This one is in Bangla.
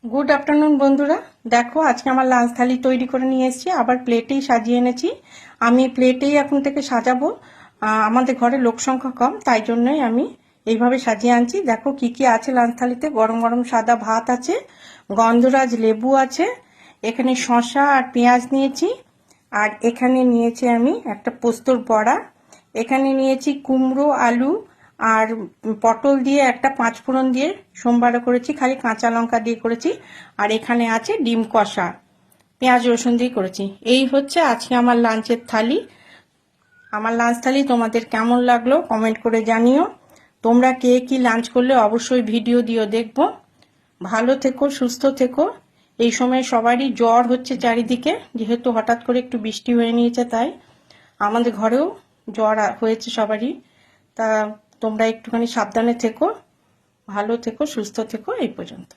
গুড আফটারনুন বন্ধুরা, দেখো আজকে আমার লাঞ্চ থালি তৈরি করে নিয়ে এসেছি, আবার প্লেটেই সাজিয়ে এনেছি। আমি প্লেটেই এখন থেকে সাজাবো। আমাদের ঘরে লোক সংখ্যা কম, তাই জন্যই আমি এইভাবে সাজিয়ে আনছি। দেখো কি কি আছে লাঞ্চ থালিতে। গরম গরম সাদা ভাত আছে, গন্ধরাজ লেবু আছে, এখানে শসা আর পেঁয়াজ নিয়েছি, আর এখানে নিয়েছি আমি একটা পোস্তর বড়া, এখানে নিয়েছি কুমড়ো আলু আর পটল দিয়ে একটা পাঁচফোড়ন দিয়ে সোমবারও করেছি, খালি কাঁচা লঙ্কা দিয়ে করেছি। আর এখানে আছে ডিম কষা, পেঁয়াজ রসুন দিয়ে করেছি। এই হচ্ছে আজকে আমার লাঞ্চের থালি। আমার লাঞ্চ থালি তোমাদের কেমন লাগলো কমেন্ট করে জানিও। তোমরা কে কি লাঞ্চ করলে অবশ্যই ভিডিও দিও, দেখবো। ভালো থেকো, সুস্থ থেকো। এই সময় সবারই জ্বর হচ্ছে চারিদিকে, যেহেতু হঠাৎ করে একটু বৃষ্টি হয়ে নিয়েছে, তাই আমাদের ঘরেও জ্বর হয়েছে সবারই। তা তোমরা একটুখানি সাবধানে থেকো, ভালো থেকো, সুস্থ থেকো। এই পর্যন্ত।